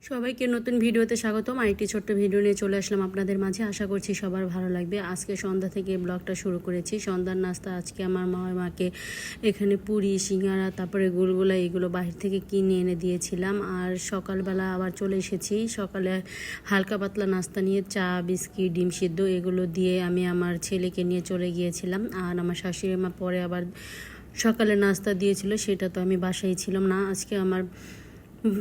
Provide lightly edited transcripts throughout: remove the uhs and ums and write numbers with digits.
সবাইকে নতুন ভিডিওতে স্বাগতম। আরেকটি ছোট্ট ভিডিও নিয়ে চলে আসলাম আপনাদের মাঝে। আশা করছি সবার ভালো লাগবে। আজকে সন্ধ্যা থেকে ব্লগটা শুরু করেছি। সন্ধ্যার নাস্তা আজকে আমার মাকে এখানে পুরি, সিঙ্গারা, তারপরে গুলগুলা এগুলো বাহির থেকে কিনে এনে দিয়েছিলাম। আর সকালবেলা আবার চলে এসেছি। সকালে হালকা পাতলা নাস্তা নিয়ে চা, বিস্কিট, ডিম সিদ্ধ এগুলো দিয়ে আমি আমার ছেলেকে নিয়ে চলে গিয়েছিলাম। আর আমার শাশুড়ি মা পরে আবার সকালে নাস্তা দিয়েছিল, সেটা তো আমি বাসায় ছিলাম না। আজকে আমার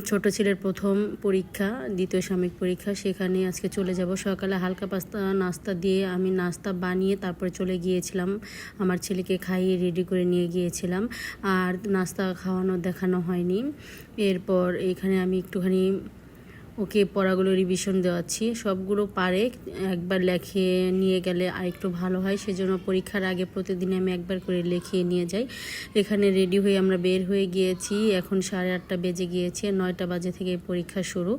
ছোট ছেলের প্রথম পরীক্ষা, দ্বিতীয় সাময়িক পরীক্ষা, সেখানে আজকে চলে যাব। সকালে হালকা পাস্তা নাস্তা দিয়ে আমি নাস্তা বানিয়ে তারপরে চলে গিয়েছিলাম। আমার ছেলেকে খাইয়ে রেডি করে নিয়ে গিয়েছিলাম। আর নাস্তা খাওয়ানো দেখানো হয়নি। এরপর এখানে আমি একটুখানি ওকে পড়াগুলো রিভিশন দেওয়াচ্ছি। সবগুলো পারে, একবার লেখিয়ে নিয়ে গেলে আর একটু ভালো হয়। সেজন্য পরীক্ষার আগে প্রতিদিন আমি একবার করে লিখিয়ে নিয়ে যাই। এখানে রেডি হয়ে আমরা বের হয়ে গিয়েছি। এখন 8:30 বেজে গিয়েছে। 9টা বাজে থেকে পরীক্ষা শুরু।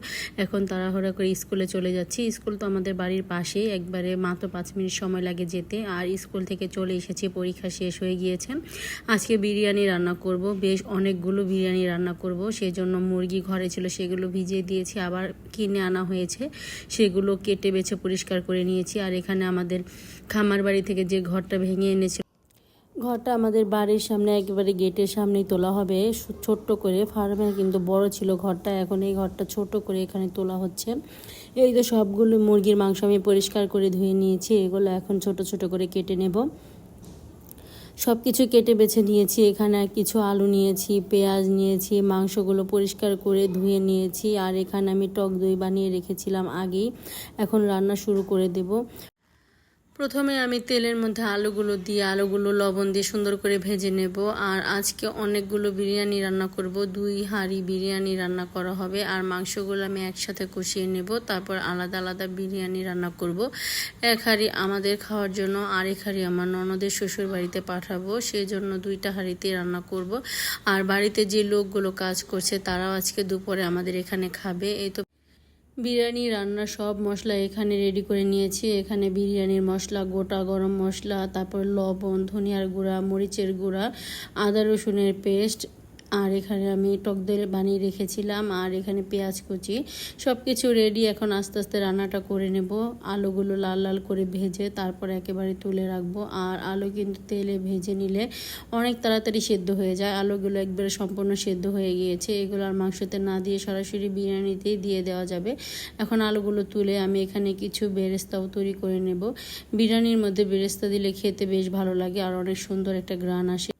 এখন তাড়াহুড়া করে স্কুলে চলে যাচ্ছি। স্কুল তো আমাদের বাড়ির পাশেই, একবারে মাত্র 5 মিনিট সময় লাগে যেতে। আর স্কুল থেকে চলে এসেছি, পরীক্ষা শেষ হয়ে গিয়েছে। আজকে বিরিয়ানি রান্না করব, বেশ অনেকগুলো বিরিয়ানি রান্না করব। সেই জন্য মুরগি ঘরে ছিল, সেগুলো ভিজিয়ে দিয়েছি। আবার কিনে আনা হয়েছে, সেগুলো কেটে বেছে পরিষ্কার করে নিয়েছি। আর এখানে আমাদের খামার বাড়ি থেকে যে ঘরটা ভেঙে এনেছিল, ঘরটা আমাদের বাড়ির সামনে একেবারে গেটের সামনেই তোলা হবে ছোট্ট করে। ফার্মের কিন্তু বড় ছিল ঘরটা, এখন এই ঘরটা ছোট করে এখানে তোলা হচ্ছে। এই তো সবগুলো মুরগির মাংস আমি পরিষ্কার করে ধুয়ে নিয়েছি। এগুলো এখন ছোট ছোট করে কেটে নেব। সব কিছু কেটে বেছে নিয়েছি। এখানে কিছু আলু নিয়েছি, পেঁয়াজ নিয়েছি, মাংসগুলো পরিষ্কার করে ধুয়ে নিয়েছি। আর এখানে আমি টক দই বানিয়ে রেখেছিলাম আগেই। এখন রান্না শুরু করে দেব। প্রথমে আমি তেলের মধ্যে আলুগুলো লবণ দিয়ে সুন্দর করে ভেজে নেব। আর আজকে অনেকগুলো বিরিয়ানি রান্না করব, 2 হাঁড়ি বিরিয়ানি রান্না করা হবে। আর মাংসগুলো আমি একসাথে কষিয়ে নেব, তারপর আলাদা আলাদা বিরিয়ানি রান্না করব। 1 হাঁড়ি আমাদের খাওয়ার জন্য, আর 1 হাঁড়ি আমার ননদের শ্বশুর বাড়িতে পাঠাবো, সেই জন্য 2টা হাঁড়িতে রান্না করব। আর বাড়িতে যে লোকগুলো কাজ করছে তারাও আজকে দুপুরে আমাদের এখানে খাবে। এই তো বিরিয়ানি রান্নার সব মশলা এখানে রেডি করে নিয়েছি। এখানে বিরিয়ানির মশলা, গোটা গরম মশলা, তারপর লবণ, ধনিয়ার গুঁড়া, মরিচের গুঁড়া, আদা রসুনের পেস্ট, আর এখানে আমি টক দই বানিয়ে রেখেছিলাম, আর এখানে পেঁয়াজ কুচি, সব কিছু রেডি। এখন আস্তে আস্তে রান্নাটা করে নেব। আলুগুলো লাল লাল করে ভেজে তারপর একেবারে তুলে রাখবো। আর আলু কিন্তু তেলে ভেজে নিলে অনেক তাড়াতাড়ি সেদ্ধ হয়ে যায়। আলুগুলো একবারে সম্পূর্ণ সেদ্ধ হয়ে গিয়েছে। এগুলো আর মাংসতে না দিয়ে সরাসরি বিরিয়ানিতেই দিয়ে দেওয়া যাবে। এখন আলুগুলো তুলে আমি এখানে কিছু বেরেস্তাও তৈরি করে নেব। বিরিয়ানির মধ্যে বেরেস্তা দিলে খেতে বেশ ভালো লাগে আর অনেক সুন্দর একটা ঘ্রাণ আসে,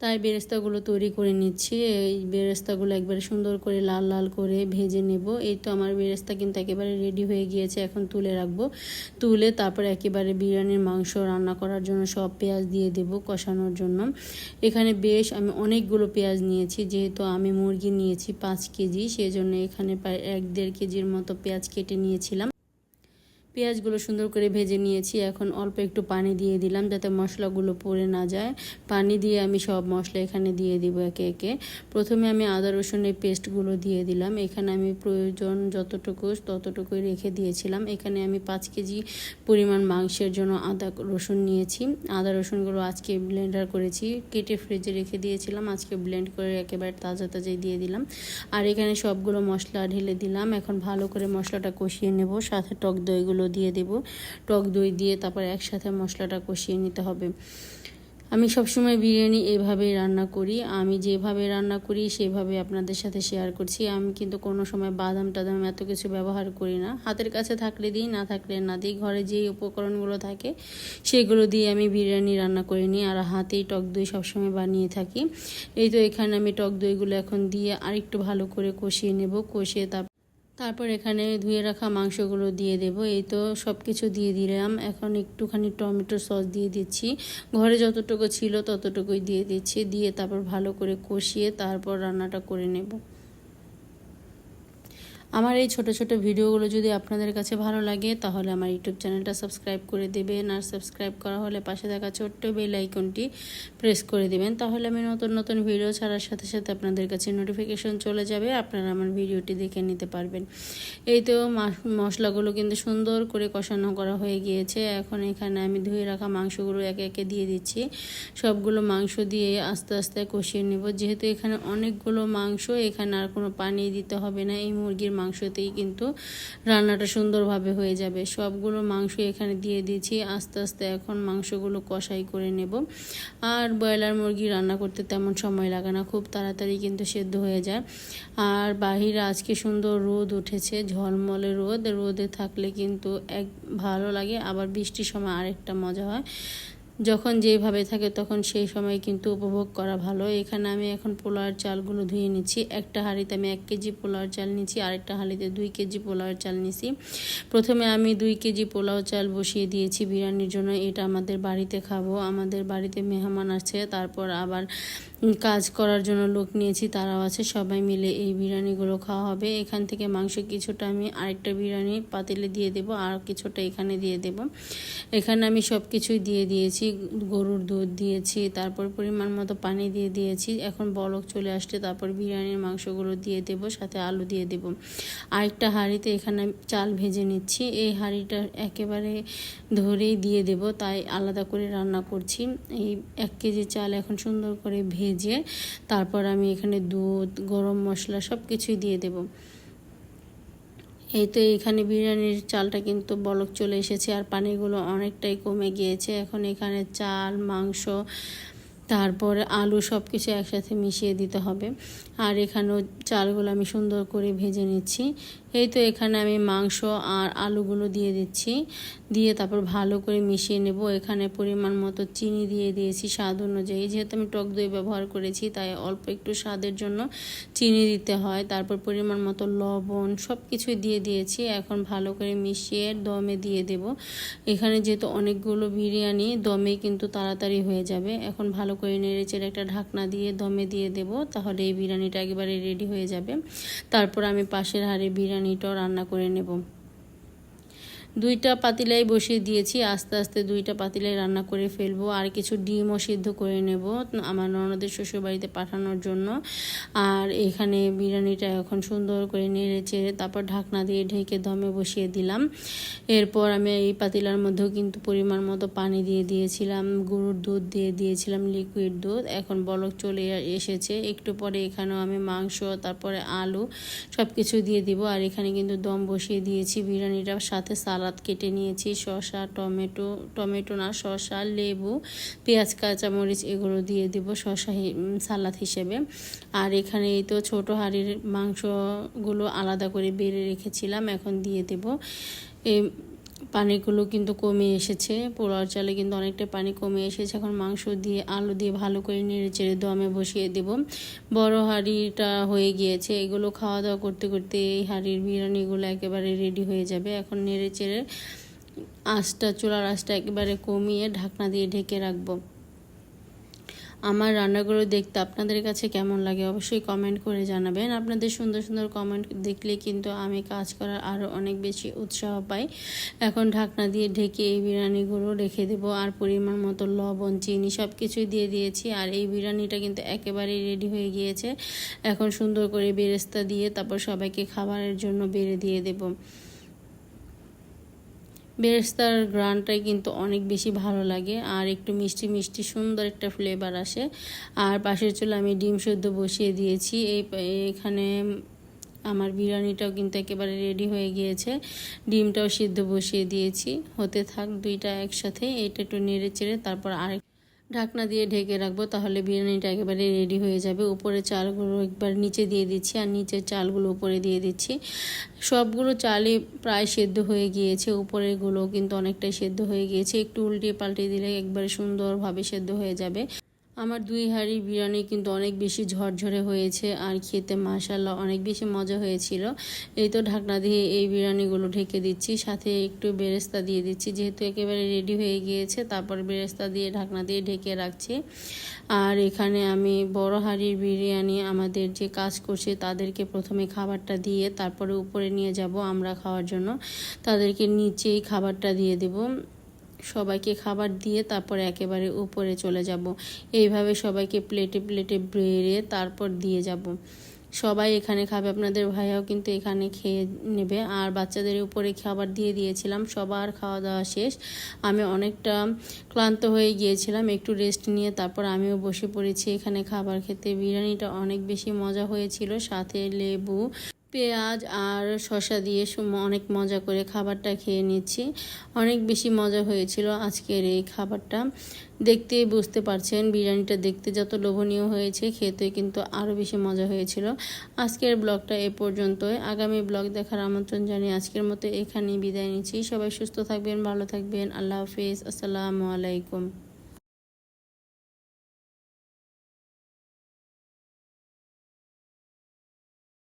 তাই বেরেস্তাগুলো তৈরি করে নিচ্ছি। এই বেরেস্তাগুলো একবারে সুন্দর করে লাল লাল করে ভেজে নেব। এই তো আমার বেরেস্তা কিন্তু একেবারে রেডি হয়ে গিয়েছে। এখন তুলে রাখবো। তুলে তারপরে একেবারে বিরিয়ানির মাংস রান্না করার জন্য সব পেঁয়াজ দিয়ে দেব কষানোর জন্য। এখানে বেশ আমি অনেকগুলো পেঁয়াজ নিয়েছি, যেহেতু আমি মুরগি নিয়েছি 5 কেজি, সেজন্য এখানে প্রায় 1-1.5 কেজির মতো পেঁয়াজ কেটে নিয়েছিলাম। পেঁয়াজগুলো সুন্দর করে ভেজে নিয়েছি। এখন অল্প একটু পানি দিয়ে দিলাম যাতে মশলাগুলো পুড়ে না যায়। পানি দিয়ে আমি সব মশলা এখানে দিয়ে দিব একে একে। প্রথমে আমি আদা রসুনের পেস্টগুলো দিয়ে দিলাম। এখানে আমি প্রয়োজন যতটুকু ততটুকুই রেখে দিয়েছিলাম। এখানে আমি 5 কেজি পরিমাণ মাংসের জন্য আদা রসুন নিয়েছি। আদা রসুনগুলো আজকে ব্লেন্ডার করেছি, কেটে ফ্রিজে রেখে দিয়েছিলাম, আজকে ব্লেন্ড করে একেবারে তাজা তাজাই দিয়ে দিলাম। আর এখানে সবগুলো মশলা ঢেলে দিলাম। এখন ভালো করে মশলাটা কষিয়ে নেব, সাথে টক দইগুলো দিয়ে দেব। টক দই দিয়ে তারপর একসাথে মশলাটা কষিয়ে নিতে হবে। আমি সবসময় বিরিয়ানি এভাবেই রান্না করি। আমি যেভাবে রান্না করি সেভাবে আপনাদের সাথে শেয়ার করছি। আমি কিন্তু কোনো সময় বাদাম টাদাম এত কিছু ব্যবহার করি না। হাতের কাছে থাকলে দিই, না থাকলে না দিই। ঘরে যেই উপকরণগুলো থাকে সেগুলো দিয়ে আমি বিরিয়ানি রান্না করে নিই। আর হাতেই টক দই সবসময় বানিয়ে থাকি। এই তো এখানে আমি টক দইগুলো এখন দিয়ে আরেকটু ভালো করে কষিয়ে নেব। কষিয়ে তারপর এখানে ধুয়ে রাখা মাংসগুলো দিয়ে দেব। এই তো সব কিছু দিয়ে দিলাম। এখন একটুখানি টমেটো সস দিয়ে দিচ্ছি। ঘরে যতটুকু ছিল ততটুকুই দিয়ে দিচ্ছি। দিয়ে তারপর ভালো করে কষিয়ে তারপর রান্নাটা করে নেব। আমার এই ছোট ছোট ভিডিওগুলো যদি আপনাদের কাছে ভালো লাগে তাহলে আমার ইউটিউব চ্যানেলটা সাবস্ক্রাইব করে দেবেন। আর সাবস্ক্রাইব করা হলে পাশে থাকা ছোট্ট বেল আইকনটি প্রেস করে দেবেন, তাহলে আমি নতুন নতুন ভিডিও ছাড়ার সাথে সাথে আপনাদের কাছে নোটিফিকেশন চলে যাবে, আপনারা আমার ভিডিওটি দেখে নিতে পারবেন। এই তো মশলাগুলো কিন্তু সুন্দর করে কষানো করা হয়ে গিয়েছে। এখন এখানে আমি ধুয়ে রাখা মাংসগুলো একে একে দিয়ে দিচ্ছি। সবগুলো মাংস দিয়ে আস্তে আস্তে কষিয়ে নেব। যেহেতু এখানে অনেকগুলো মাংস, এখানে আর কোনো পানি দিতে হবে না। এই মুরগি মুরগির মাংসতেই কিন্তু রান্নাটা সুন্দরভাবে হয়ে যাবে। সবগুলো মাংস এখানে দিয়ে দিয়েছি। আস্তে আস্তে এখন মাংসগুলো কষাই করে নেব। আর ব্রয়লার মুরগি রান্না করতে তেমন সময় লাগে না, খুব তাড়াতাড়ি কিন্তু সেদ্ধ হয়ে যায়। আর বাহিরে আজকে সুন্দর রোদ উঠেছে, ঝলমলে রোদ। রোদে থাকলে কিন্তু ভালো লাগে, আবার বৃষ্টির সময় আরেকটা মজা হয়। যখন যেভাবে থাকে তখন সেই সময় কিন্তু উপভোগ করা ভালো। এখানে আমি এখন পোলাওয়ের চালগুলো ধুয়ে নিচ্ছি। একটা হাঁড়িতে আমি 1 কেজি পোলাওয়ের চাল নিচ্ছি, আরেকটা হাঁড়িতে 2 কেজি পোলাওয়ের চাল নিচ্ছি। প্রথমে আমি 2 কেজি পোলাও চাল বসিয়ে দিয়েছি বিরিয়ানির জন্য। এটা আমাদের বাড়িতে খাবো, আমাদের বাড়িতে মেহমান আছে, তারপর আবার কাজ করার জন্য লোক নিয়েছি, তারাও আছে, সবাই মিলে এই বিরিয়ানিগুলো খাওয়া হবে। এখান থেকে মাংস কিছুটা আমি আরেকটা বিরিয়ানি পাতিলে দিয়ে দেব, আর কিছুটা এখানে দিয়ে দেব। এখানে আমি সব কিছুই দিয়ে দিয়েছি, গরুর দুধ দিয়েছি, তারপর পরিমাণ মতো পানি দিয়ে দিয়েছি। এখন বলক চলে আসছে, তারপর বিরিয়ানির মাংসগুলো দিয়ে দেব, সাথে আলু দিয়ে দেব। আরেকটা হাঁড়িতে এখানে চাল ভেজে নিচ্ছি। এই হাঁড়িটা একেবারে ধরেই দিয়ে দেব, তাই আলাদা করে রান্না করছি। এই 1 কেজি চাল এখন সুন্দর করে ভেজে তারপর আমি এখানে দুধ, গরম মশলা সব কিছুই দিয়ে দেব। এই তো এখানে বিরিয়ানির চালটা কিন্তু বলক চলে এসেছে, আর পানিগুলো অনেকটাই কমে গিয়েছে। এখন এখানে চাল, মাংস, তারপরে আলু সব কিছু একসাথে মিশিয়ে দিতে হবে। আর এখানেও চালগুলো আমি সুন্দর করে ভেজে নিচ্ছি। এই তো এখানে আমি মাংস আর আলুগুলো দিয়ে দিচ্ছি, দিয়ে তারপর ভালো করে মিশিয়ে নেব। এখানে পরিমাণ মতো চিনি দিয়ে দিয়েছি স্বাদ অনুযায়ী। যেহেতু আমি টক দই ব্যবহার করেছি, তাই অল্প একটু স্বাদের জন্য চিনি দিতে হয়। তারপর পরিমাণ মতো লবণ সব কিছুই দিয়ে দিয়েছি। এখন ভালো করে মিশিয়ে দমে দিয়ে দেব। এখানে যেহেতু অনেকগুলো বিরিয়ানি, দমে কিন্তু তাড়াতাড়ি হয়ে যাবে। এখন ভালো করে নেড়েচেড়ে একটা ঢাকনা দিয়ে দমে দিয়ে দেব, তাহলে এই বিরিয়ানিটা একেবারে রেডি হয়ে যাবে। তারপর আমি পাশের হাঁড়ি বিরিয়ানিটাও রান্না করে নেব। 2টা পাতিলাই বসিয়ে দিয়েছি, আস্তে আস্তে 2টা পাতিলাই রান্না করে ফেলবো। আর কিছু ডিমও সিদ্ধ করে নেব আমার ননদের শ্বশুরবাড়িতে পাঠানোর জন্য। আর এখানে বিরিয়ানিটা এখন সুন্দর করে নেড়ে চেড়ে তারপর ঢাকনা দিয়ে ঢেকে দমে বসিয়ে দিলাম। এরপর আমি এই পাতিলার মধ্যেও কিন্তু পরিমাণ মতো পানি দিয়ে দিয়েছিলাম, গরুর দুধ দিয়ে দিয়েছিলাম, লিকুইড দুধ। এখন বলক চলে এসেছে, একটু পরে এখানেও আমি মাংস, তারপরে আলু সব কিছু দিয়ে দিব। আর এখানে কিন্তু দম বসিয়ে দিয়েছি। বিরিয়ানিটার সাথে সালাদ কেটে নিয়েছি, শসা, টমেটো না শসা, লেবু, পেঁয়াজ, কাঁচামরিচ এগুলো দিয়ে দেব শসা সালাদ হিসেবে। আর এখানে এই তো ছোটো হাঁড়ির মাংসগুলো আলাদা করে বেড়ে রেখেছিলাম, এখন দিয়ে দেব। এই পানিগুলো কিন্তু কমে এসেছে, পোলাও চালে কিন্তু অনেকটা পানি কমে এসেছে। এখন মাংস দিয়ে আলু দিয়ে ভালো করে নেড়ে চেড়ে দমে বসিয়ে দেব। বড় হাঁড়িটা হয়ে গিয়েছে, এগুলো খাওয়া দাওয়া করতে করতে এই হাঁড়ির বিরিয়ানিগুলো একেবারে রেডি হয়ে যাবে। এখন নেড়ে চেড়ে চুলার আঁচটা একেবারে কমিয়ে ঢাকনা দিয়ে ঢেকে রাখবো। আমার রান্নাগুলো দেখতে আপনাদের কাছে কেমন লাগে অবশ্যই কমেন্ট করে জানাবেন। আপনাদের সুন্দর সুন্দর কমেন্ট দেখলে কিন্তু আমি কাজ করার আরও অনেক বেশি উৎসাহ পাই। এখন ঢাকনা দিয়ে ঢেকে এই বিরিয়ানিগুলো রেখে দেবো। আর পরিমাণ মতো লবণ, চিনি সব কিছুই দিয়ে দিয়েছি। আর এই বিরিয়ানিটা কিন্তু একেবারেই রেডি হয়ে গিয়েছে। এখন সুন্দর করে বেরেস্তা দিয়ে তারপর সবাইকে খাবারের জন্য বেড়ে দিয়ে দেবো। বেরেস্তার গ্রানটাই কিন্তু অনেক বেশি ভালো লাগে, আর একটু মিষ্টি মিষ্টি সুন্দর একটা ফ্লেভার আসে। আর পাশের চুলে আমি ডিম সেদ্ধ বসিয়ে দিয়েছি। এখানে আমার বিরিয়ানিটাও কিন্তু একেবারে রেডি হয়ে গিয়েছে। ডিমটাও সিদ্ধ বসিয়ে দিয়েছি, হতে থাক 2টা একসাথে। এটা একটু নেড়ে চেড়ে তারপর আরেক ঢাকনা দিয়ে ঢেকে রাখবো, তাহলে বিরিয়ানিটা একেবারে রেডি হয়ে যাবে। উপরে চালগুলো একবার নিচে দিয়ে দিচ্ছি, আর নিচের চালগুলো উপরে দিয়ে দিচ্ছি। সবগুলো চালই প্রায় সেদ্ধ হয়ে গিয়েছে, উপরেরগুলো কিন্তু অনেকটাই সেদ্ধ হয়ে গিয়েছে। একটু উল্টে পাল্টে দিলে একবারে সুন্দরভাবে সেদ্ধ হয়ে যাবে। আমার 2 হাঁড়ি বিরিয়ানি কিন্তু অনেক বেশি ঝরঝরে হয়েছে, আর খেতে মাশাআল্লাহ অনেক বেশি মজা হয়েছিল। এই তো ঢাকনা দিয়ে এই বিরিয়ানিগুলো ঢেকে দিচ্ছি, সাথে একটু বেরেস্তা দিয়ে দিচ্ছি। যেহেতু একেবারে রেডি হয়ে গিয়েছে, তারপর বেরেস্তা দিয়ে ঢাকনা দিয়ে ঢেকে রাখছি। আর এখানে আমি বড় হাঁড়ির বিরিয়ানি আমাদের যে কাজ করছে তাদেরকে প্রথমে খাবারটা দিয়ে তারপরে উপরে নিয়ে যাব আমরা খাওয়ার জন্য। তাদেরকে নিচেই খাবারটা দিয়ে দেব। সবাইকে খাবার দিয়ে তারপরে একেবারে উপরে চলে যাব। এইভাবে সবাইকে প্লেটে প্লেটে বেড়ে তারপর দিয়ে যাব। সবাই এখানে খাবে, আপনাদের ভাইয়াও কিন্তু এখানে খেয়ে নেবে। আর বাচ্চাদের উপরে খাবার দিয়ে দিয়েছিলাম। সবার খাওয়া দাওয়া শেষ, আমি অনেকটা ক্লান্ত হয়ে গিয়েছিলাম, একটু রেস্ট নিয়ে তারপর আমিও বসে পড়েছি এখানে খাবার খেতে। বিরিয়ানিটা অনেক বেশি মজা হয়েছিল, সাথে লেবু, পেঁয়াজ আর শসা দিয়ে অনেক মজা করে খাবারটা খেয়ে নিচ্ছি। অনেক বেশি মজা হয়েছিল আজকের এই খাবারটা। দেখতেই বুঝতে পারছেন বিরিয়ানিটা দেখতে যত লোভনীয় হয়েছে, খেতে কিন্তু আরও বেশি মজা হয়েছিল। আজকের ব্লগটা এ পর্যন্তই। আগামী ব্লগ দেখার আমন্ত্রণ জানিয়ে আজকের মতো এখানেই বিদায় নিচ্ছি। সবাই সুস্থ থাকবেন, ভালো থাকবেন। আল্লাহ হাফিজ। আসসালামু আলাইকুম।